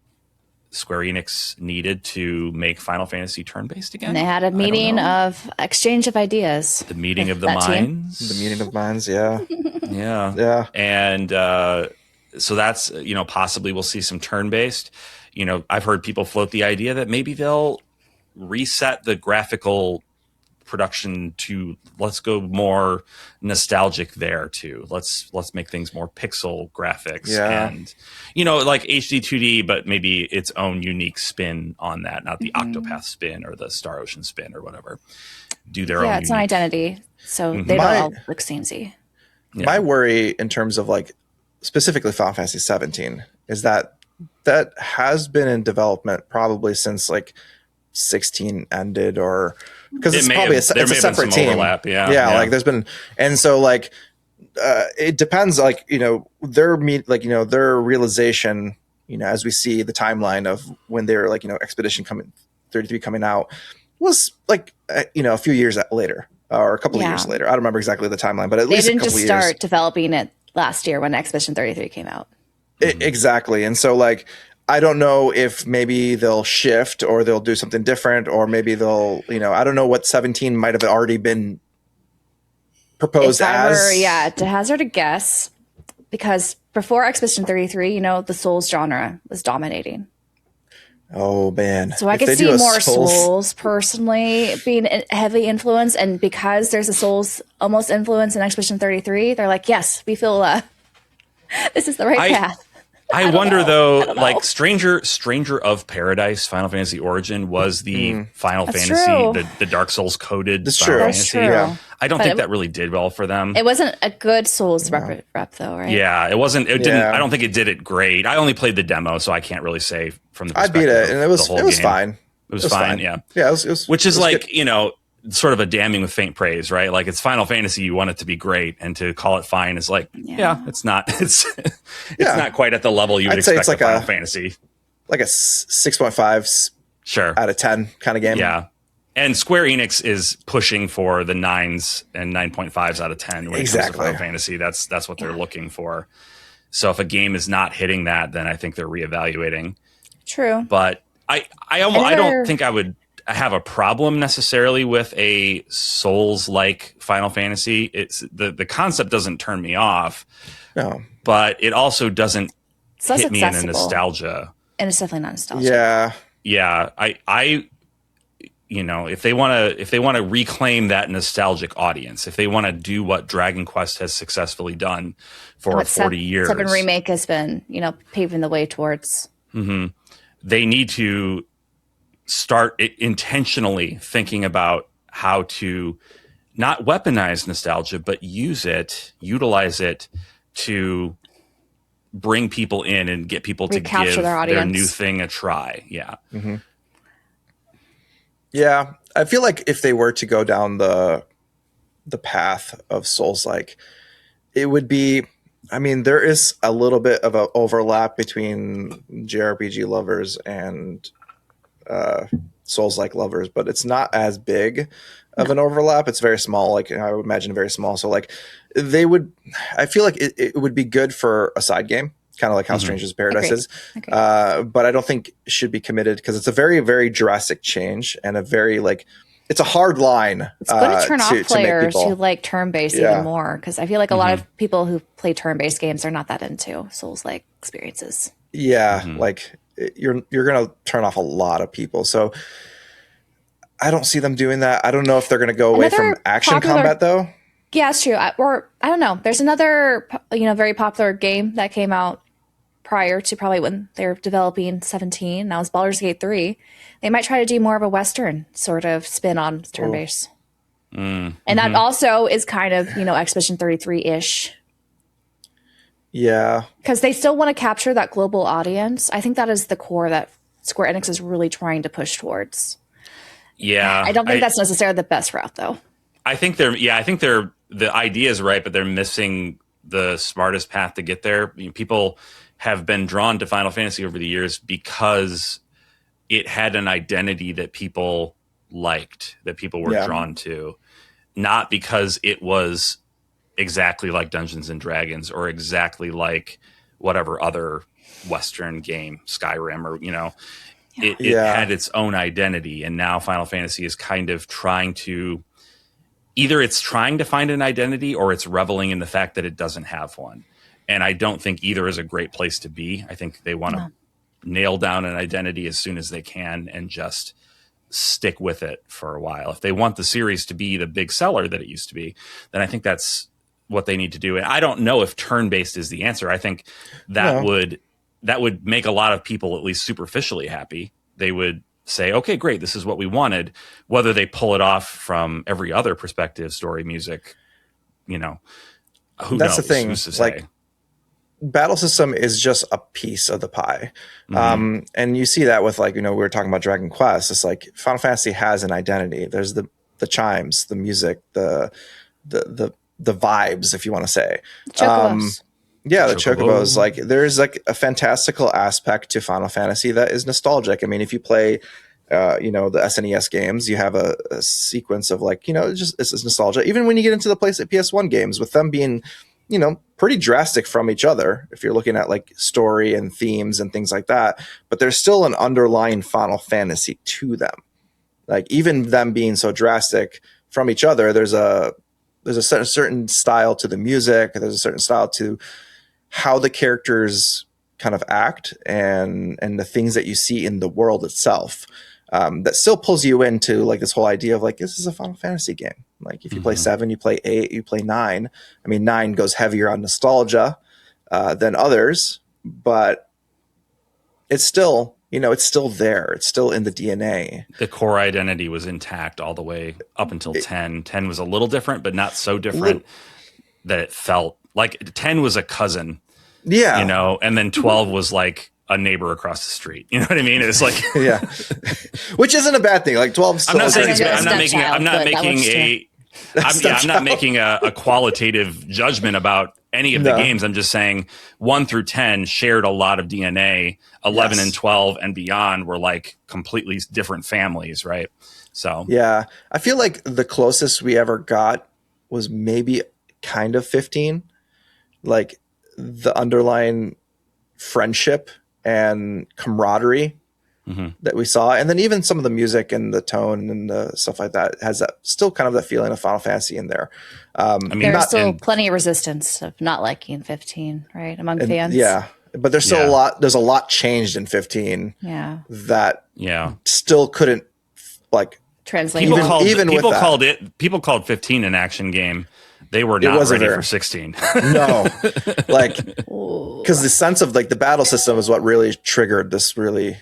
Square Enix needed to make Final Fantasy turn-based again. And they had a meeting of exchange of ideas. The meeting of the minds. The meeting of minds, yeah. Yeah. And so that's, you know, possibly we'll see some turn-based. You know, I've heard people float the idea that maybe they'll reset the graphical production to, let's go more nostalgic there too. Let's make things more pixel graphics and, you know, like HD 2D, but maybe its own unique spin on that, not the Octopath spin or the Star Ocean spin or whatever. Do their own. Yeah, it's an identity, so they don't all look samey. My worry in terms of like specifically Final Fantasy 17 is that has been in development probably since like 16 ended, or because it's probably a separate team. Overlap, like there's been, and so like it depends, like, you know, their realization, you know, as we see the timeline of when they're like, you know, Expedition 33 coming out was like you know, a few years later or a couple of years later. I don't remember exactly the timeline, but at least they didn't just start developing it last year when Expedition 33 came out. Exactly. And so like I don't know if maybe they'll shift or they'll do something different, or maybe they'll, you know, I don't know what 17 might have already been proposed as. To hazard a guess, because before Expedition 33, you know, the Souls genre was dominating. Oh, man. So I could see more Souls personally being a heavy influence. And because there's a Souls almost influence in Expedition 33, they're like, yes, we feel this is the right path. I wonder though, like Stranger of Paradise, Final Fantasy Origin was the Final Fantasy, the Dark Souls coded Final Fantasy. Yeah. I don't think that really did well for them. It wasn't a good Souls rep though, right? Yeah, it wasn't. It didn't. I don't think it did it great. I only played the demo, so I can't really say from the perspective. I beat it, and it was fine. It was fine. Yeah. Yeah. It was which is like good. You know, sort of a damning with faint praise, right? Like it's Final Fantasy, you want it to be great, and to call it fine is like, it's not. It's not quite at the level you would expect like Final Fantasy. Like a 6.5 out of 10 kind of game. Yeah. And Square Enix is pushing for the 9s and 9.5s out of 10 when it comes to Final Fantasy. That's what they're looking for. So if a game is not hitting that, then I think they're reevaluating. True. But I don't think I would have a problem necessarily with a Souls-like Final Fantasy. It's the concept doesn't turn me off. No. But it also doesn't hit me in a nostalgia. And it's definitely not nostalgia. Yeah. Yeah. I you know, if they want to reclaim that nostalgic audience, if they want to do what Dragon Quest has successfully done for 40 years. 7 Remake has been, you know, paving the way towards. They need to start intentionally thinking about how to not weaponize nostalgia, but utilize it to bring people in and get people to give their new thing a try. Yeah. Yeah, I feel like if they were to go down the path of Souls-like, it would be. I mean, there is a little bit of an overlap between JRPG lovers and Souls-like lovers, but it's not as big of an overlap. It's very small. Like I would imagine, very small. So like they would. I feel like it would be good for a side game. Kind of like how Strangers of Paradise is. But I don't think it should be committed because it's a very, very drastic change and a very like it's a hard line. It's going to turn off players who like turn-based even more because I feel like a lot of people who play turn-based games are not that into Souls-like experiences. Yeah, like you're going to turn off a lot of people. So I don't see them doing that. I don't know if they're going to go away from action combat though. Yeah, it's true. Or I don't know. There's another very popular game that came out prior to probably when they're developing 17. Now it's Baldur's Gate 3. They might try to do more of a Western sort of spin on turn-based. And that also is kind of, Expedition 33-ish. Yeah. Because they still want to capture that global audience. I think that is the core that Square Enix is really trying to push towards. Yeah. I don't think that's necessarily the best route, though. I think the idea is right, but they're missing the smartest path to get there. People have been drawn to Final Fantasy over the years because it had an identity that people liked, that people were drawn to, not because it was exactly like Dungeons and Dragons or exactly like whatever other Western game, Skyrim, or it had its own identity. And now Final Fantasy is kind of trying to find an identity, or it's reveling in the fact that it doesn't have one. And I don't think either is a great place to be. I think they want to nail down an identity as soon as they can and just stick with it for a while. If they want the series to be the big seller that it used to be, then I think that's what they need to do. And I don't know if turn-based is the answer. I think that would make a lot of people at least superficially happy. They would say, okay, great, this is what we wanted. Whether they pull it off from every other perspective, story, music, who That's knows? the thing. Who's to say? Battle system is just a piece of the pie. And you see that with we were talking about Dragon Quest. It's like Final Fantasy has an identity. There's the chimes, the music, the vibes, if you want to say. Chocobos. The Chocobos. There's a fantastical aspect to Final Fantasy that is nostalgic. I mean, if you play the SNES games, you have a sequence of it's nostalgia. Even when you get into the PS1 games, with them being pretty drastic from each other, if you're looking at story and themes and things like that, but there's still an underlying Final Fantasy to them. Even them being so drastic from each other, there's a certain style to the music. There's a certain style to how the characters kind of act and the things that you see in the world itself. That still pulls you into this whole idea of this is a Final Fantasy game. If you play 7, you play 8, you play 9. I mean, 9 goes heavier on nostalgia than others, but it's still, it's still there. It's still in the DNA. The core identity was intact all the way up until 10. 10 was a little different, but not so different that it felt like 10 was a cousin. Yeah. And then 12 was a neighbor across the street. You know what I mean? It's which isn't a bad thing. 12 still I'm not making a qualitative judgment about any of the games. I'm just saying 1 through 10 shared a lot of DNA. 11 and 12 and beyond were completely different families, right? So yeah, I feel like the closest we ever got was maybe kind of 15, the underlying friendship and camaraderie that we saw, and then even some of the music and the tone and the stuff like that has that still kind of that feeling of Final Fantasy in there. There's still plenty of resistance of not liking 15, right, among fans. Yeah, but there's still a lot. There's a lot changed in 15. Yeah, that still couldn't translate. People called 15 an action game. They were not ready for 16. No, because the sense of the battle system is what really triggered this. Really,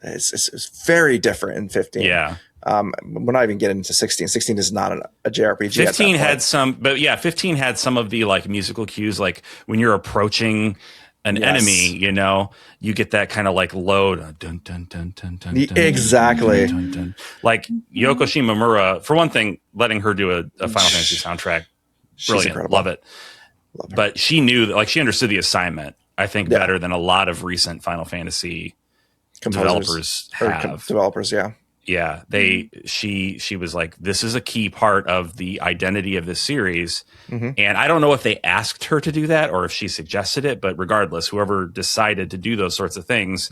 it's very different in 15. Yeah, we're not even getting into 16. 16 is not a JRPG. 15 had some, but 15 had some of the musical cues, when you're approaching an enemy, you get that kind of load. Dun, dun, dun, dun, dun, exactly. Dun, dun, dun. Yoko Shimomura, for one thing, letting her do a Final Fantasy soundtrack, brilliant, love it. But she knew, she understood the assignment, I think, better than a lot of recent Final Fantasy developers have. Yeah, she was this is a key part of the identity of this series. And I don't know if they asked her to do that or if she suggested it, but regardless, whoever decided to do those sorts of things,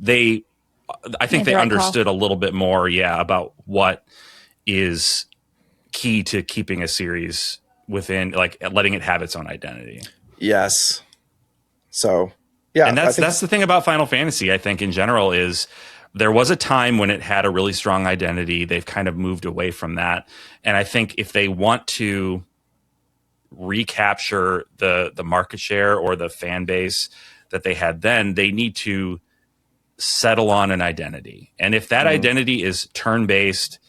I think they understood a little bit more, about what is key to keeping a series within, letting it have its own identity. Yes. So, yeah. And that's the thing about Final Fantasy, I think, in general, is there was a time when it had a really strong identity. They've kind of moved away from that. And I think if they want to recapture the market share or the fan base that they had then, they need to settle on an identity. And if that identity is turn-based,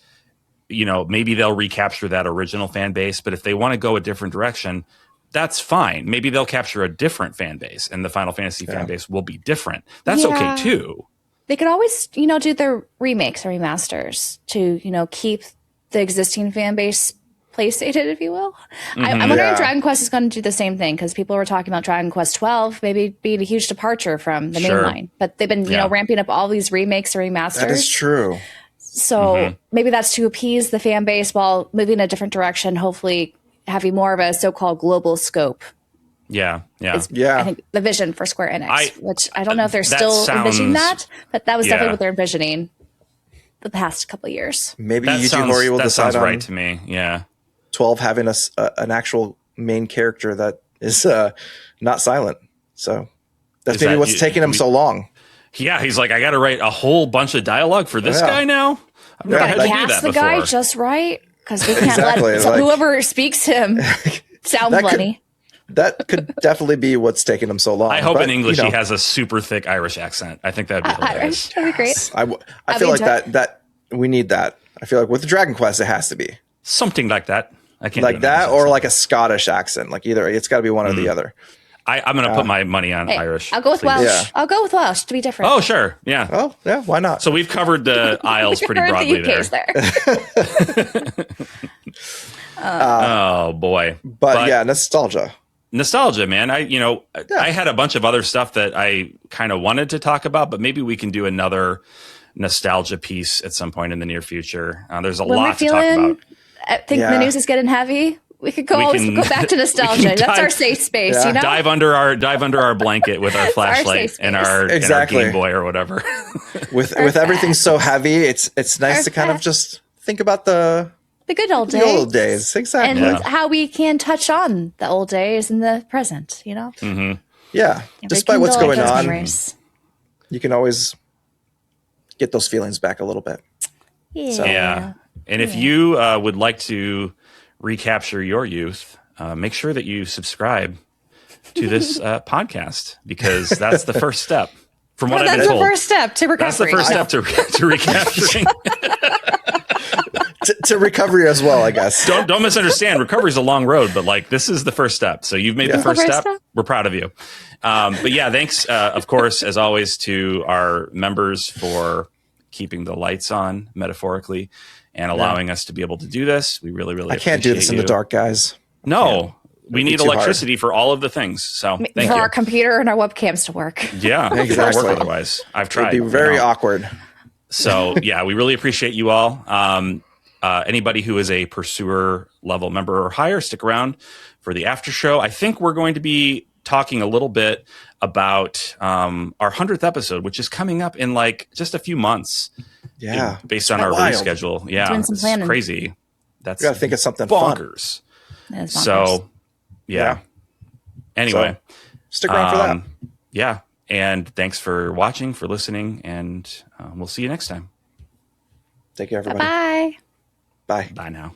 maybe they'll recapture that original fan base. But if they want to go a different direction, that's fine. Maybe they'll capture a different fan base, and the Final Fantasy fan base will be different. That's okay too. They could always, do their remakes or remasters to, keep the existing fan base PlayStation, if you will. I'm wondering if Dragon Quest is going to do the same thing, because people were talking about Dragon Quest 12 maybe being a huge departure from the main line. But they've been, ramping up all these remakes or remasters. That is true. So maybe that's to appease the fan base while moving in a different direction, hopefully having more of a so-called global scope. Yeah. I think the vision for Square Enix, which I don't know if they're still envisioning that, but that was definitely what they're envisioning the past couple of years. Maybe Yuji Horii will decide sounds right to me. Yeah. 12 having an actual main character that is not silent. So that's maybe what's taking him so long. Yeah, he's like, I got to write a whole bunch of dialogue for this guy now. I've never had to do that before. Guy just right, because we can't let whoever speaks him sound funny. That could definitely be what's taking him so long. I hope in English he has a super thick Irish accent. I think that'd be hilarious. That'd be great. I feel like that we need that. I feel like with the Dragon Quest, it has to be something like that. I can't like that, or like a Scottish accent. Like either it's got to be one or the other. I'm going to put my money on Irish. I'll go with Welsh. Yeah. I'll go with Welsh to be different. Oh, sure. Yeah. Oh, yeah. Why not? So we've covered the Isles pretty broadly there. Oh, boy. But yeah, nostalgia. Nostalgia, man. I had a bunch of other stuff that I kind of wanted to talk about, but maybe we can do another nostalgia piece at some point in the near future. There's a lot to talk about. I think the news is getting heavy. We could go back to nostalgia. That's our safe space, Dive under our blanket with our flashlight and our Game Boy or whatever. with everything so heavy, it's nice to kind of just think about the good old days. The old days, exactly. And how we can touch on the old days in the present, Mm-hmm. Yeah. Despite what's going on, you can always get those feelings back a little bit. Yeah. So. Yeah. And if you would like to recapture your youth, make sure that you subscribe to this podcast, because that's the first step. From what I've been told, that's the first step to recovery. That's the first step to recapturing. to recovery as well, I guess. Don't misunderstand. Recovery is a long road, but this is the first step. So you've made the first step. We're proud of you. But yeah, thanks, of course, as always, to our members for keeping the lights on, metaphorically, and allowing us to be able to do this. We really, really I can't do this in the dark, guys. No, we need electricity for all of the things. So thank you. For our computer and our webcams to work. Yeah, exactly. Work otherwise. I've tried. It'd be very awkward. So yeah, we really appreciate you all. Anybody who is a Pursuer level member or higher, stick around for the after show. I think we're going to be talking a little bit about our 100th episode, which is coming up in just a few months. Yeah, based on our release schedule. Yeah, doing some planning. It's crazy. That's you gotta think of something bonkers. Fun. So, yeah. Anyway, so, stick around for that. Yeah, and thanks for watching, for listening, and we'll see you next time. Take care, everybody. Bye. Bye. Bye now.